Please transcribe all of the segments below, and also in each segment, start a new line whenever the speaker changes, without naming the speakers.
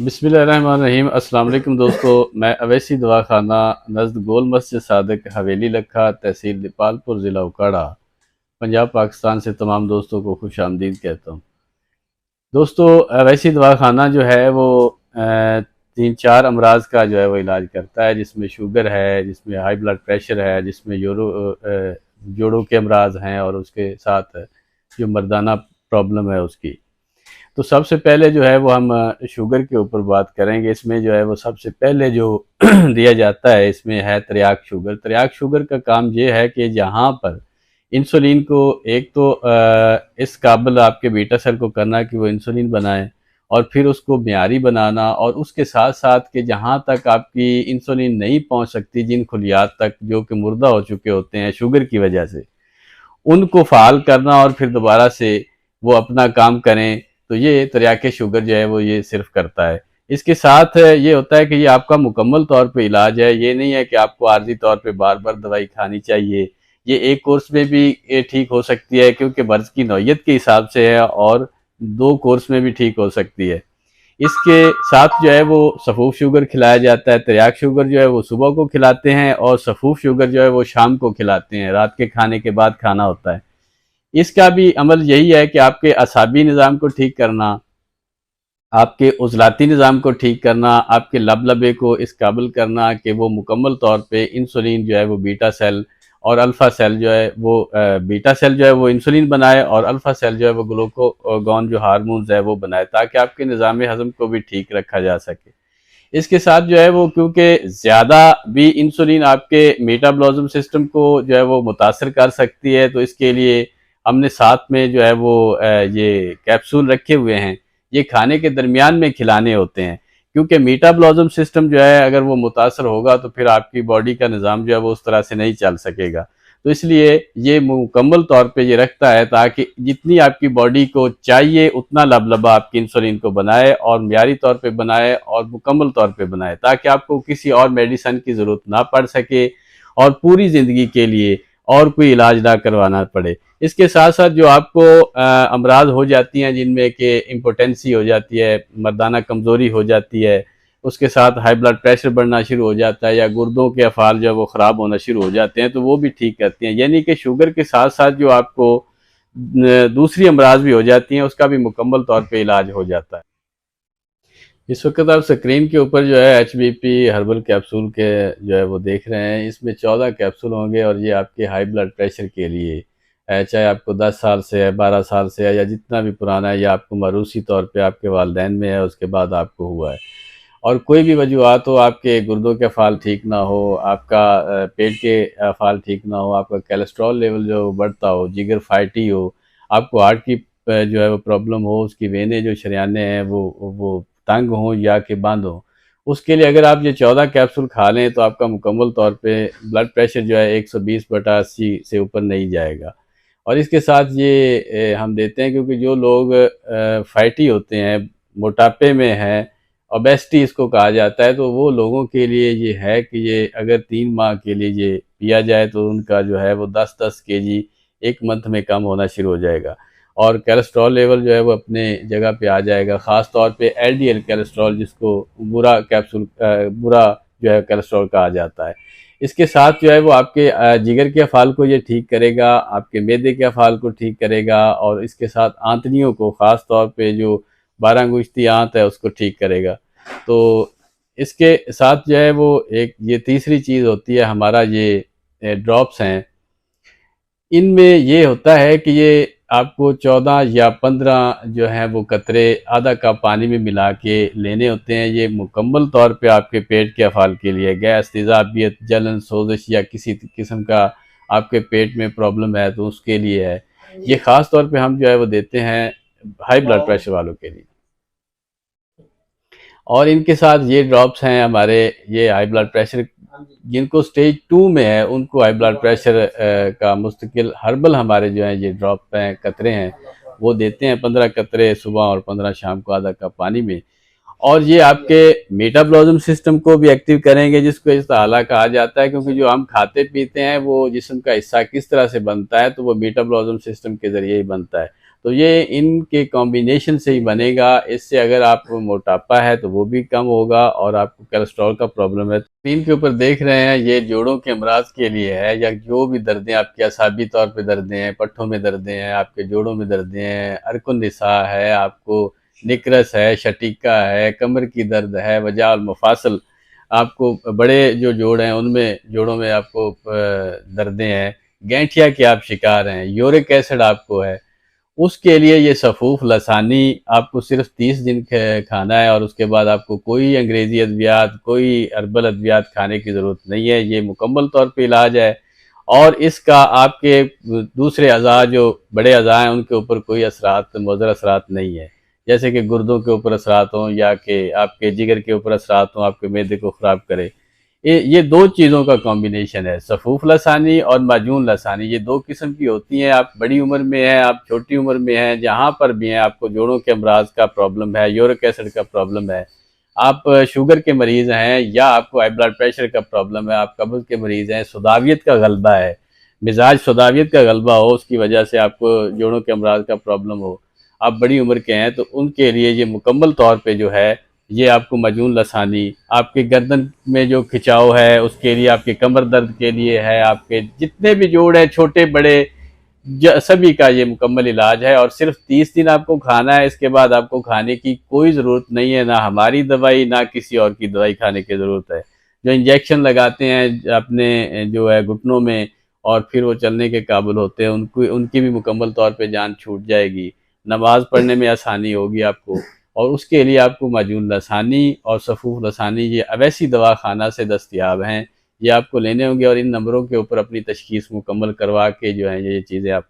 बिस्मिल्लाहिर्रहमानिर्रहीम। अस्सलाम वालेकुम दोस्तों, मैं अवैसी दवाखाना नज़द गोल मस्जिद सादिक हवेली लखा तहसील दीपालपुर ज़िला उकाड़ा पंजाब पाकिस्तान से तमाम दोस्तों को खुश आमदीद कहता हूँ। दोस्तों, अवैसी दवाखाना जो है वो तीन चार अमराज का जो है वो इलाज करता है, जिसमें शुगर है, जिसमें हाई ब्लड प्रेशर है, जिसमें जोड़ों के अमराज हैं और उसके साथ जो मर्दाना प्रॉब्लम है उसकी। तो सबसे पहले जो है वो हम शुगर के ऊपर बात करेंगे। इसमें जो है वो सबसे पहले जो दिया जाता है इसमें है त्रियाक शुगर। त्रियाक शुगर का काम ये है कि जहाँ पर इंसुलिन को एक तो इस काबिल आपके बीटा सेल को करना कि वो इंसुलिन बनाए और फिर उसको म्यारी बनाना, और उसके साथ साथ कि जहाँ तक आपकी इंसुलिन नहीं पहुँच सकती, जिन खुलियात तक जो कि मुर्दा हो चुके होते हैं शुगर की वजह से, उनको फ़ाल करना और फिर दोबारा से वो अपना काम करें। तो ये त्रियाके शुगर जो है वो ये सिर्फ करता है। इसके साथ ये होता है कि ये आपका मुकम्मल तौर पे इलाज है। ये नहीं है कि आपको आर्जी तौर पे बार बार दवाई खानी चाहिए। ये एक कोर्स में भी ये ठीक हो सकती है क्योंकि मर्ज़ की नौइयत के हिसाब से है, और दो कोर्स में भी ठीक हो सकती है। इसके साथ जो है वो सफ़ूफ शुगर खिलाया जाता है। त्रियाक शुगर जो है वो सुबह को खिलाते हैं और सफ़ूफ शुगर जो है वो शाम को खिलाते हैं, रात के खाने के बाद खाना होता है। इसका भी अमल यही है कि आपके असाबी निज़ाम को ठीक करना, आपके उज़लाती निज़ाम को ठीक करना, आपके लबलबे को इस काबिल करना कि वो मुकम्मल तौर पे इंसुलिन जो है वो बीटा सेल और अल्फ़ा सेल जो है वो बीटा सेल जो है वो इंसुलिन बनाए और अल्फ़ा सेल जो है वो ग्लूकागॉन जो हार्मोन्स है वो बनाए, ताकि आपके निज़ाम हज़म को भी ठीक रखा जा सके। इसके साथ जो है वो क्योंकि ज़्यादा भी इंसुलिन आपके मेटाबॉलिज्म सिस्टम को जो है वो मुतासर कर सकती है, तो इसके लिए हमने साथ में जो है वो ये कैप्सूल रखे हुए हैं। ये खाने के दरमियान में खिलाने होते हैं, क्योंकि मेटाबॉलिज्म सिस्टम जो है अगर वो मुतासर होगा तो फिर आपकी बॉडी का निज़ाम जो है वो उस तरह से नहीं चल सकेगा। तो इसलिए ये मुकम्मल तौर पे ये रखता है ताकि जितनी आपकी बॉडी को चाहिए उतना लबलबा आपकी इंसुलिन को बनाए और म्यारी तौर पे बनाए और मुकम्मल तौर पे बनाए, ताकि आपको किसी और मेडिसिन की ज़रूरत ना पड़ सके और पूरी ज़िंदगी के लिए और कोई इलाज ना करवाना पड़े। इसके साथ साथ जो आपको अमराज हो जाती हैं जिनमें कि इम्पोटेंसी हो जाती है, मर्दाना कमज़ोरी हो जाती है, उसके साथ हाई ब्लड प्रेशर बढ़ना शुरू हो जाता है, या गुर्दों के अफ़ाल जो है वो ख़राब होना शुरू हो जाते हैं, तो वो भी ठीक करती हैं। यानी कि शुगर के साथ साथ जो आपको दूसरी अमराज भी हो जाती हैं उसका भी मुकम्मल तौर पे इलाज हो जाता है। इस वक्त आप स्क्रीन के ऊपर जो है HBP हर्बल कैप्सूल के जो है वो देख रहे हैं। इसमें 14 कैप्सूल होंगे और ये आपके हाई ब्लड प्रेशर के लिए है, चाहे आपको 10 साल से है, 12 साल से है, या जितना भी पुराना है, या आपको मारूसी तौर पे आपके वालिदैन में है उसके बाद आपको हुआ है, और कोई भी वजूहत हो, आपके गुर्दों के अफ़ाल ठीक ना हो, आपका पेट के अफ़ाल ठीक ना हो, आपका कोलेस्ट्रॉल लेवल जो बढ़ता हो, जिगर फैटी हो, आपको हार्ट की जो है वो प्रॉब्लम हो, उसकी वेनें जो शरियाने हैं वो तंग हों या कि बंद हों, उसके लिए अगर आप ये 14 कैप्सूल खा लें तो आपका मुकम्मल तौर पे ब्लड प्रेशर जो है 120/80 से ऊपर नहीं जाएगा। और इसके साथ ये हम देते हैं क्योंकि जो लोग फैटी होते हैं, मोटापे में हैं, ओबेसिटी इसको कहा जाता है, तो वो लोगों के लिए ये है कि ये अगर 3 माह के लिए ये पिया जाए तो उनका जो है वो 10-10 केजी एक मंथ में कम होना शुरू हो जाएगा, और कोलेस्ट्रॉल लेवल जो है वो अपने जगह पे आ जाएगा। ख़ास तौर पे LDL कोलेस्ट्रॉल, जिसको बुरा जो है कोलेस्ट्रॉल कहा जाता है। इसके साथ जो है वो आपके जिगर के अफ़ाल को ये ठीक करेगा, आपके मैदे के अफ़ाल को ठीक करेगा, और इसके साथ आंतड़ियों को, ख़ास तौर पे जो 12 अंगुश्ती आंत है उसको ठीक करेगा। तो इसके साथ जो है वो एक ये तीसरी चीज़ होती है, हमारा ये ड्रॉप्स हैं। इनमें ये होता है कि ये आपको 14 या 15 जो है वो कतरे आधा कप पानी में मिला के लेने होते हैं। ये मुकम्मल तौर पे आपके पेट के अफ़ाल के लिए, गैस, तेज़ाबियत, जलन, सोजिश या किसी किस्म का आपके पेट में प्रॉब्लम है तो उसके लिए है। ये ख़ास तौर पे हम जो है वो देते हैं हाई ब्लड प्रेशर वालों के लिए। और इनके साथ ये ड्रॉप्स हैं हमारे, ये हाई ब्लड प्रेशर जिनको स्टेज 2 में है उनको हाई ब्लड प्रेशर का मुस्तकिल हर्बल हमारे जो हैं ये ड्रॉप हैं, कतरे हैं, वो देते हैं 15 कतरे सुबह और 15 शाम को आधा कप पानी में। और ये आपके मेटाबॉलिज्म सिस्टम को भी एक्टिव करेंगे, जिसको इस्ताला कहा जाता है, क्योंकि जो हम खाते पीते हैं वो जिस्म का हिस्सा किस तरह से बनता है, तो वो मेटाबॉलिज्म सिस्टम के ज़रिए ही बनता है। तो ये इनके कॉम्बिनेशन से ही बनेगा। इससे अगर आपको मोटापा है तो वो भी कम होगा, और आपको कोलेस्ट्रॉल का प्रॉब्लम है। स्क्रीन के ऊपर देख रहे हैं, ये जोड़ों के अमराज के लिए है, या जो भी दर्दें आपकी असाबी तौर पे दर्दें हैं, पट्ठों में दर्दें हैं, आपके जोड़ों में दर्दें हैं, अरकुन निसा है, आपको निकरस है, शटीका है, कमर की दर्द है, वजाल मुफासल, आपको बड़े जो जोड़ हैं उनमें जोड़ों में आपको दर्दें हैं, गैंठिया के आप शिकार हैं, यूरिक एसिड आपको है, उसके लिए ये सफ़ूफ लसानी आपको सिर्फ 30 दिन खाना है, और उसके बाद आपको कोई अंग्रेज़ी अद्वियात, कोई हर्बल अद्वियात खाने की ज़रूरत नहीं है। ये मुकम्मल तौर पे इलाज है, और इसका आपके दूसरे अज़ा जो बड़े अज़ा हैं उनके ऊपर कोई असरात, मुज़र असरात नहीं है, जैसे कि गुर्दों के ऊपर असरात हों, या कि आपके जिगर के ऊपर असरात हों, आपके मैदे को ख़राब करे। ये दो चीज़ों का कॉम्बिनेशन है, सफ़ूफ लसानी और माजून लसानी। ये दो किस्म की होती हैं। आप बड़ी उम्र में हैं, आप छोटी उम्र में हैं, जहाँ पर भी हैं, आपको जोड़ों के अमराज का प्रॉब्लम है, यूरिक एसिड का प्रॉब्लम है, आप शुगर के मरीज़ हैं, या आपको हाई ब्लड प्रेशर का प्रॉब्लम है, आप कब्ज़ के मरीज़ हैं, सुदावियत का गलबा है, मिजाज सुदावियत का गलबा हो, उसकी वजह से आपको जोड़ों के अमराज का प्रॉब्लम हो, आप बड़ी उम्र के हैं, तो उनके लिए ये मुकम्मल तौर पे जो है, ये आपको मजून लसानी, आपके गर्दन में जो खिंचाव है उसके लिए, आपके कमर दर्द के लिए है, आपके जितने भी जोड़ हैं छोटे बड़े सभी का ये मुकम्मल इलाज है। और सिर्फ 30 दिन आपको खाना है, इसके बाद आपको खाने की कोई ज़रूरत नहीं है, ना हमारी दवाई ना किसी और की दवाई खाने की ज़रूरत है। जो इंजेक्शन लगाते हैं अपने जो है घुटनों में, और फिर वो चलने के काबिल होते हैं, उनकी भी मुकम्मल तौर पे जान छूट जाएगी, नमाज पढ़ने में आसानी होगी आपको। और उसके लिए आपको माजून लसानी और सफ़ूफ लसानी ये अवैसी दवा खाना से दस्तयाब हैं, ये आपको लेने होंगे, और इन नंबरों के ऊपर अपनी तशखीस मुकम्मल करवा के जो है ये चीज़ें आप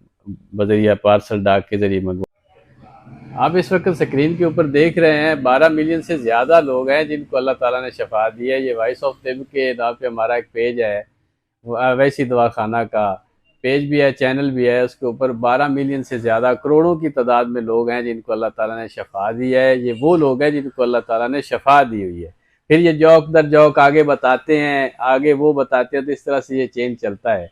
बजरिया पार्सल डाक के ज़रिए मंगवा। आप इस वक्त स्क्रीन के ऊपर देख रहे हैं 12 मिलियन से ज़्यादा लोग हैं जिनको अल्लाह ताला ने शफा दी है। ये वॉइस ऑफ तिब के नाम पे हमारा एक पेज है, अवैसी दवा खाना का पेज भी है, चैनल भी है, उसके ऊपर 12 मिलियन से ज़्यादा करोड़ों की तादाद में लोग हैं जिनको अल्लाह ताला ने शफा दी है। ये वो लोग हैं जिनको अल्लाह ताला ने शफा दी हुई है। फिर ये जौक दर जौक आगे बताते हैं, आगे वो बताते हैं, तो इस तरह से ये चेंज चलता है।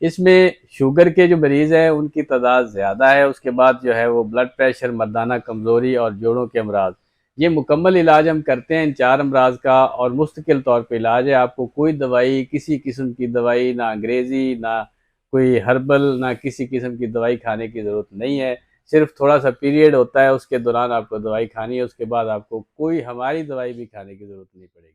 इसमें शुगर के जो मरीज़ हैं उनकी तादाद ज़्यादा है, उसके बाद जो है वो ब्लड प्रेशर, मर्दाना कमज़ोरी और जोड़ों के अमराज। ये मुकम्मल इलाज हम करते हैं इन 4 अमराज का, और मुस्तकिल तौर पे इलाज है। आपको कोई दवाई, किसी किस्म की दवाई, ना अंग्रेज़ी, ना कोई हर्बल, ना किसी किस्म की दवाई खाने की ज़रूरत नहीं है। सिर्फ थोड़ा सा पीरियड होता है, उसके दौरान आपको दवाई खानी है, उसके बाद आपको कोई हमारी दवाई भी खाने की ज़रूरत नहीं पड़ेगी।